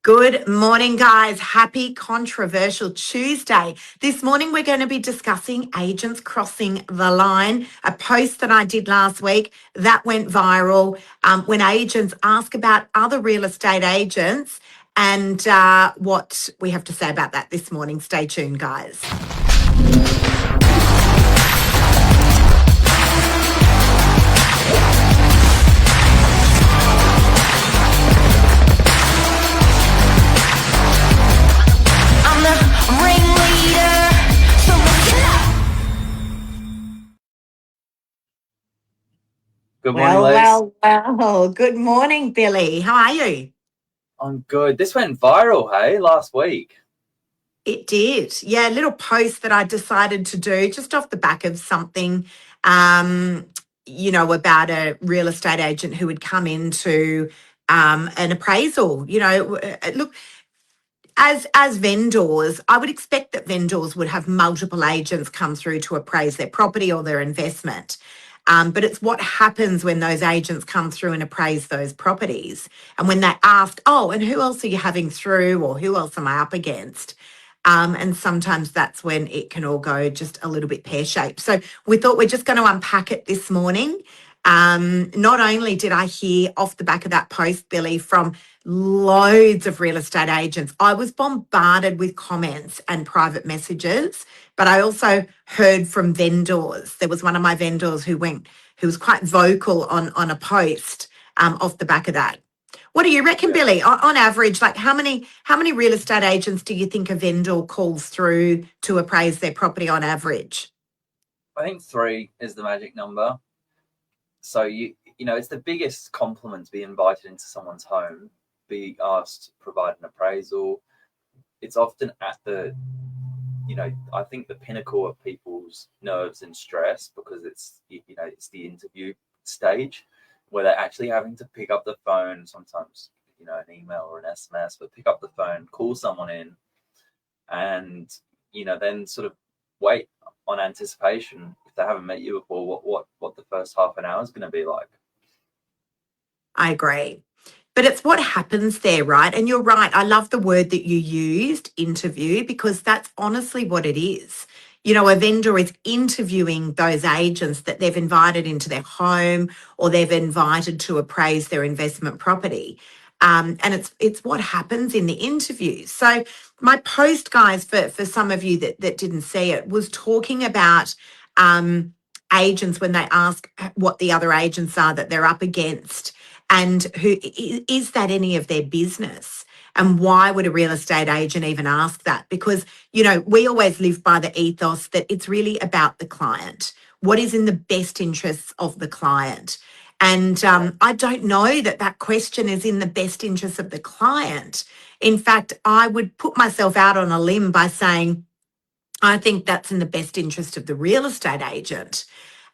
Good morning, guys. Happy Controversial Tuesday. This morning, we're going to be discussing agents crossing the line, a post that I did last week that went viral when agents ask about other real estate agents and what we have to say about that this morning. Stay tuned, guys. Good morning, Liz. Well. Good morning, Billy. How are you? I'm good. This went viral, hey, last week. It did. Yeah, a little post that I decided to do just off the back of something, about a real estate agent who had come into an appraisal. Look, as vendors, I would expect that vendors would have multiple agents come through to appraise their property or their investment. But it's what happens when those agents come through and appraise those properties. And when they ask, oh, and who else are you having through, or who else am I up against? And sometimes that's when it can all go just a little bit pear-shaped. So we thought we're just going to unpack it this morning. Not only did I hear off the back of that post, Billy, from loads of real estate agents, I was bombarded with comments and private messages, but I also heard from vendors. There was one of my vendors who was quite vocal on a post off the back of that. What do you reckon, Billy? On average, like how many real estate agents do you think a vendor calls through to appraise their property on average? I think 3 is the magic number. So it's the biggest compliment to be invited into someone's home, be asked to provide an appraisal. It's often at the, I think the pinnacle of people's nerves and stress, because it's the interview stage where they're actually having to pick up the phone, sometimes, an email or an SMS, but pick up the phone, call someone in, and, then sort of wait on anticipation, if they haven't met you before, what the first half an hour is going to be like. I agree. But it's what happens there, right? And you're right. I love the word that you used, interview, because that's honestly what it is. A vendor is interviewing those agents that they've invited into their home or they've invited to appraise their investment property. And it's what happens in the interview. So my post, guys, for some of you that didn't see it, was talking about agents when they ask what the other agents are that they're up against and who is that any of their business. And why would a real estate agent even ask that? Because, we always live by the ethos that it's really about the client. What is in the best interests of the client? And I don't know that question is in the best interest of the client. In fact, I would put myself out on a limb by saying, I think that's in the best interest of the real estate agent.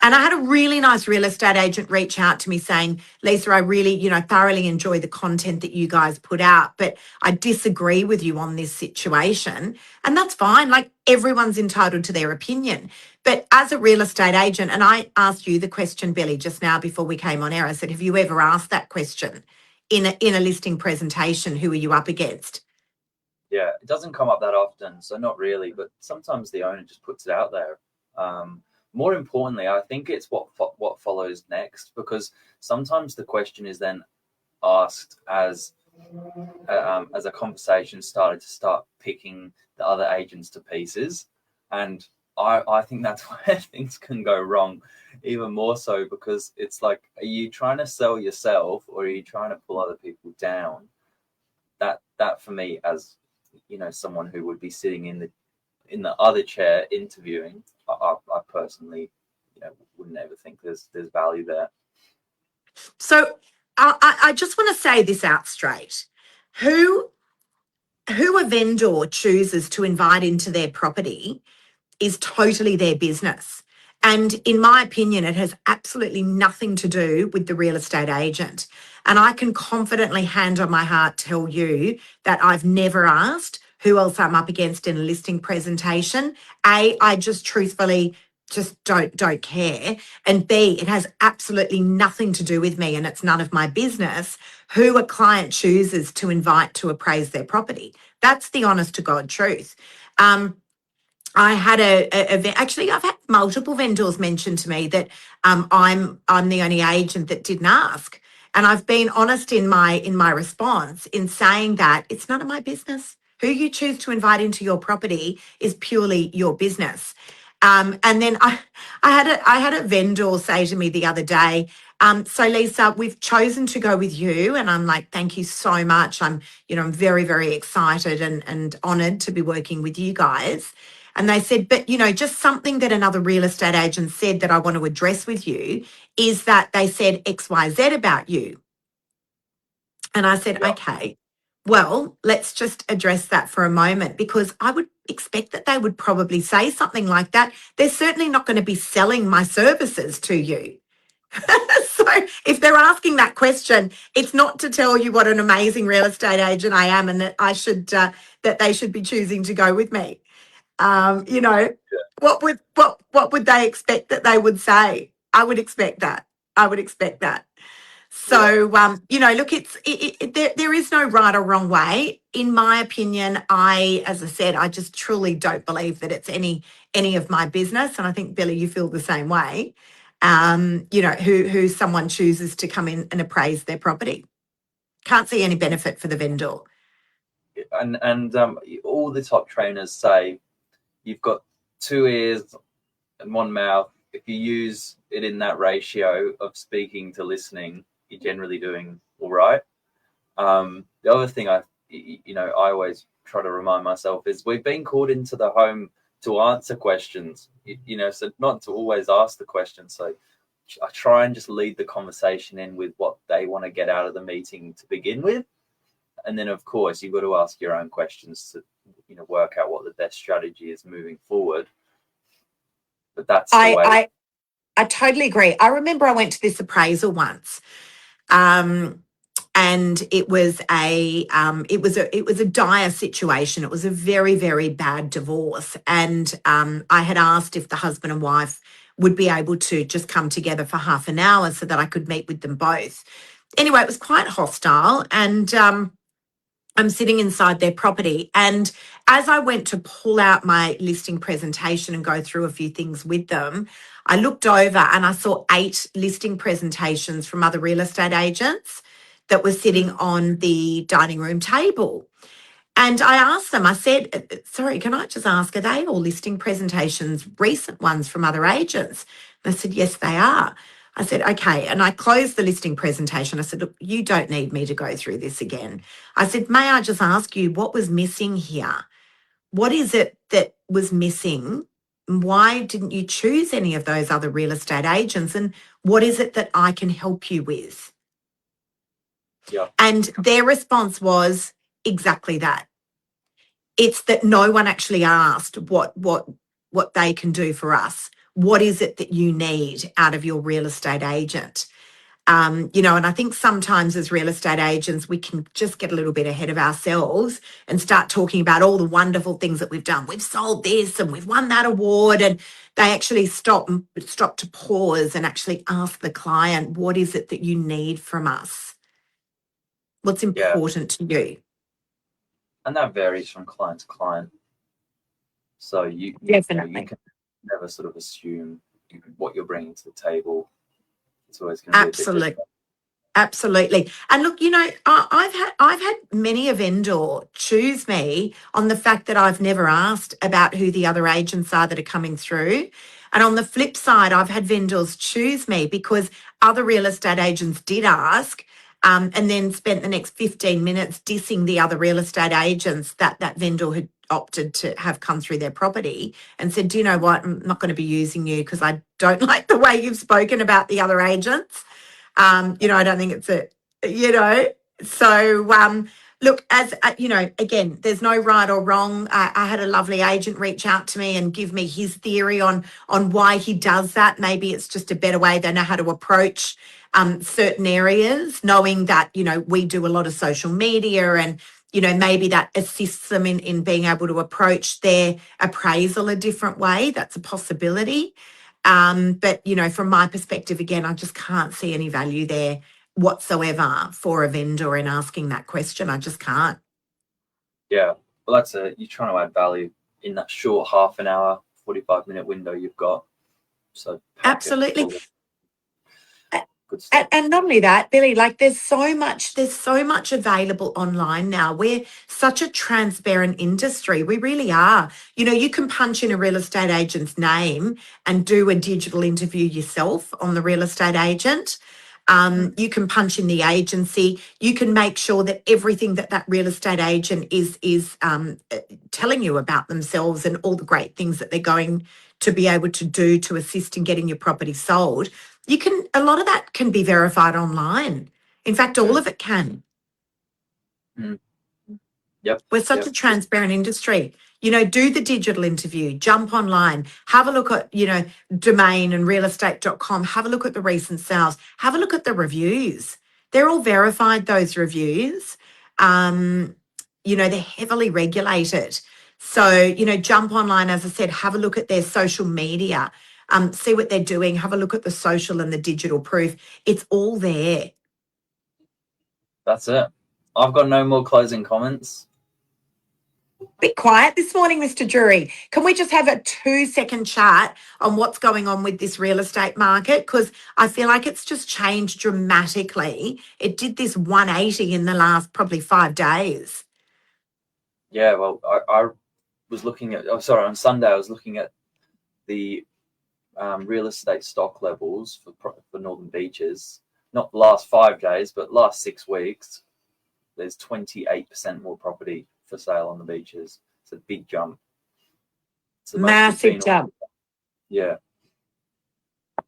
And I had a really nice real estate agent reach out to me saying, Lisa, I really, thoroughly enjoy the content that you guys put out, but I disagree with you on this situation. And that's fine. Like, everyone's entitled to their opinion. But as a real estate agent, and I asked you the question, Billy, just now before we came on air, I said, have you ever asked that question in a listing presentation? Who are you up against? Yeah, it doesn't come up that often, so not really, but sometimes the owner just puts it out there. More importantly, I think it's what follows next, because sometimes the question is then asked as a conversation started to start picking the other agents to pieces, and I think that's where things can go wrong, even more so, because it's like, are you trying to sell yourself or are you trying to pull other people down? That for me, as someone who would be sitting in the other chair interviewing, I personally, wouldn't ever think there's value there. So I just want to say this out straight. Who a vendor chooses to invite into their property is totally their business. And in my opinion, it has absolutely nothing to do with the real estate agent. And I can confidently, hand on my heart, tell you that I've never asked who else I'm up against in a listing presentation. I just truthfully just don't care. And B, it has absolutely nothing to do with me, and it's none of my business who a client chooses to invite to appraise their property. That's the honest to God truth. I had actually I've had multiple vendors mention to me that I'm the only agent that didn't ask, and I've been honest in my response in saying that it's none of my business. Who you choose to invite into your property is purely your business. And then I had a vendor say to me the other day, so Lisa, we've chosen to go with you, and I'm like, thank you so much. I'm very very excited and honoured to be working with you guys. And they said, but just something that another real estate agent said that I want to address with you is that they said XYZ about you. And I said, okay, well, let's just address that for a moment, because I would expect that they would probably say something like that. They're certainly not going to be selling my services to you. So if they're asking that question, it's not to tell you what an amazing real estate agent I am and that that they should be choosing to go with me. What would they expect that they would say? I would expect that. I would expect that. So, look, there is no right or wrong way. In my opinion, as I said, I just truly don't believe that it's any of my business. And I think, Billy, you feel the same way. Who someone chooses to come in and appraise their property. Can't see any benefit for the vendor. And all the top trainers say you've got 2 ears and 1 mouth. If you use it in that ratio of speaking to listening, you're generally doing all right. The other thing I always try to remind myself is we've been called into the home to answer questions, so not to always ask the question. So I try and just lead the conversation in with what they want to get out of the meeting to begin with. And then, of course, you've got to ask your own questions to, work out what the best strategy is moving forward. But that's the way. I totally agree. I remember I went to this appraisal once, and it was a dire situation. It was a very very bad divorce, and I had asked if the husband and wife would be able to just come together for half an hour so that I could meet with them both. Anyway, it was quite hostile, and I'm sitting inside their property, and as I went to pull out my listing presentation and go through a few things with them, I looked over and I saw 8 listing presentations from other real estate agents that were sitting on the dining room table. And I asked them, I said, sorry, can I just ask, are they all listing presentations, recent ones from other agents? And they said, yes, they are. I said, okay. And I closed the listing presentation. I said, look, you don't need me to go through this again. I said, may I just ask you what was missing here? What is it that was missing? Why didn't you choose any of those other real estate agents? And what is it that I can help you with? Yeah. And their response was exactly that. It's that no one actually asked what they can do for us. What is it that you need out of your real estate agent? And I think sometimes as real estate agents, we can just get a little bit ahead of ourselves and start talking about all the wonderful things that we've done. We've sold this and we've won that award. And they actually stop to pause and actually ask the client, what is it that you need from us? What's important to you? And that varies from client to client. So you can never sort of assume what you're bringing to the table. It's always going to be a bit different. Absolutely. And look, I've had many a vendor choose me on the fact that I've never asked about who the other agents are that are coming through. And on the flip side, I've had vendors choose me because other real estate agents did ask, and then spent the next 15 minutes dissing the other real estate agents that vendor had opted to have come through their property, and said, do you know what, I'm not going to be using you because I don't like the way you've spoken about the other agents. I don't think it's so Look, as again, there's no right or wrong. I had a lovely agent reach out to me and give me his theory on why he does that. Maybe it's just a better way. They know how to approach certain areas, knowing that we do a lot of social media, and maybe that assists them in being able to approach their appraisal a different way. That's a possibility. But from my perspective, again, I just can't see any value there whatsoever for a vendor in asking that question. I just can't. Yeah, well, you're trying to add value in that short half an hour, 45-minute window you've got. So pack it Absolutely. full of good stuff. And not only that, Billy, like there's so much available online now. We're such a transparent industry. We really are. You can punch in a real estate agent's name and do a digital interview yourself on the real estate agent. You can punch in the agency. You can make sure that everything that real estate agent is telling you about themselves and all the great things that they're going to be able to do to assist in getting your property sold. A lot of that can be verified online. In fact, all of it can. Mm. Yep. We're such a transparent industry. Do the digital interview, jump online, have a look at, domain and realestate.com, have a look at the recent sales, have a look at the reviews. They're all verified, those reviews. They're heavily regulated. So, jump online, as I said, have a look at their social media, see what they're doing, have a look at the social and the digital proof. It's all there. That's it. I've got no more closing comments. Bit quiet this morning, Mr. Drury. Can we just have a 2-second chat on what's going on with this real estate market? Because I feel like it's just changed dramatically. It did this 180 in the last probably 5 days. Yeah, well, I was looking at, on Sunday, I was looking at the real estate stock levels for Northern Beaches. Not the last 5 days, but last 6 weeks. There's 28% more property for sale on the beaches. It's a big jump. It's massive jump. Yeah.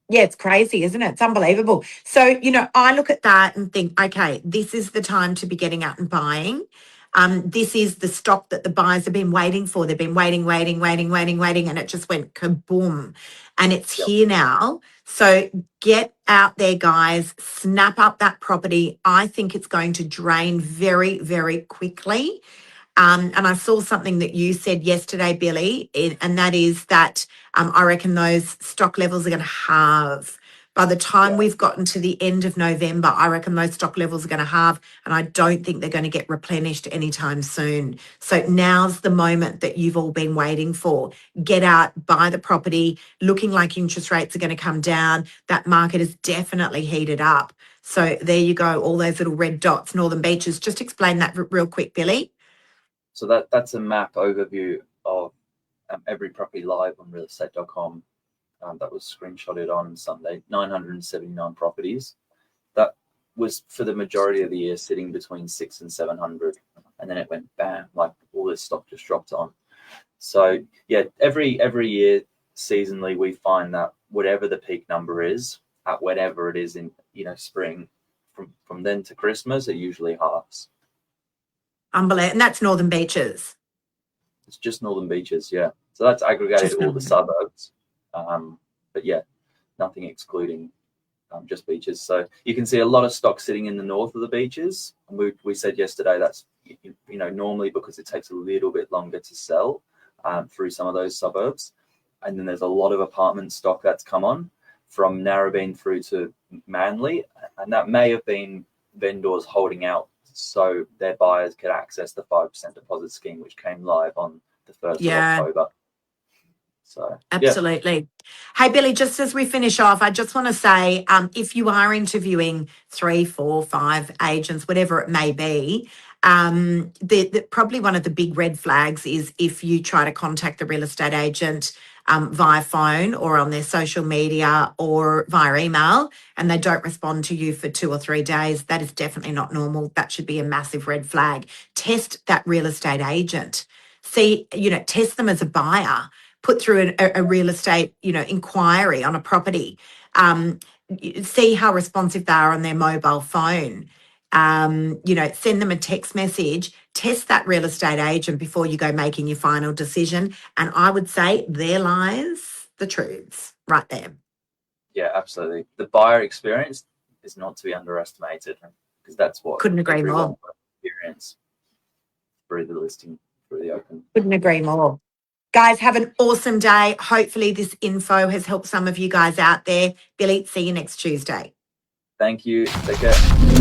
Yeah, it's crazy, isn't it? It's unbelievable. So, I look at that and think, okay, this is the time to be getting out and buying. This is the stock that the buyers have been waiting for. They've been waiting, and it just went kaboom. And it's here now. So get out there, guys. Snap up that property. I think it's going to drain very, very quickly. And I saw something that you said yesterday, Billy, and that is that I reckon those stock levels are going to halve. By the time we've gotten to the end of November, I reckon those stock levels are going to halve, and I don't think they're going to get replenished anytime soon. So now's the moment that you've all been waiting for. Get out, buy the property, looking like interest rates are going to come down. That market is definitely heated up. So there you go, all those little red dots, Northern Beaches. Just explain that real quick, Billy. So that's a map overview of every property live on realestate.com. That was screenshotted on Sunday. 979 properties. That was for the majority of the year sitting between 600 and 700, and then it went bam, like all this stock just dropped on. So yeah, every year seasonally we find that whatever the peak number is at whatever it is in spring, from then to Christmas, it usually halves. Unbelievable. And that's Northern Beaches. It's just Northern Beaches, yeah. So that's aggregated all the suburbs. But yeah, nothing excluding just beaches. So you can see a lot of stock sitting in the north of the beaches. And we said yesterday that's normally because it takes a little bit longer to sell through some of those suburbs. And then there's a lot of apartment stock that's come on from Narrabeen through to Manly, and that may have been vendors holding out so their buyers could access the 5% deposit scheme, which came live on the 1st of October. So absolutely. Hey, Billy, just as we finish off, I just want to say, if you are interviewing 3, 4, 5 agents, whatever it may be, probably one of the big red flags is if you try to contact the real estate agent via phone or on their social media or via email, and they don't respond to you for 2 or 3 days. That is definitely not normal. That should be a massive red flag. Test that real estate agent. See, test them as a buyer. Put through a real estate, inquiry on a property. See how responsive they are on their mobile phone. Send them a text message, test that real estate agent before you go making your final decision. And I would say there lies the truths right there. Yeah, absolutely. The buyer experience is not to be underestimated, because that's what Couldn't agree everyone more. will experience through the listing, through the open. Couldn't agree more. Guys, have an awesome day. Hopefully this info has helped some of you guys out there. Billy, see you next Tuesday. Thank you. Take care.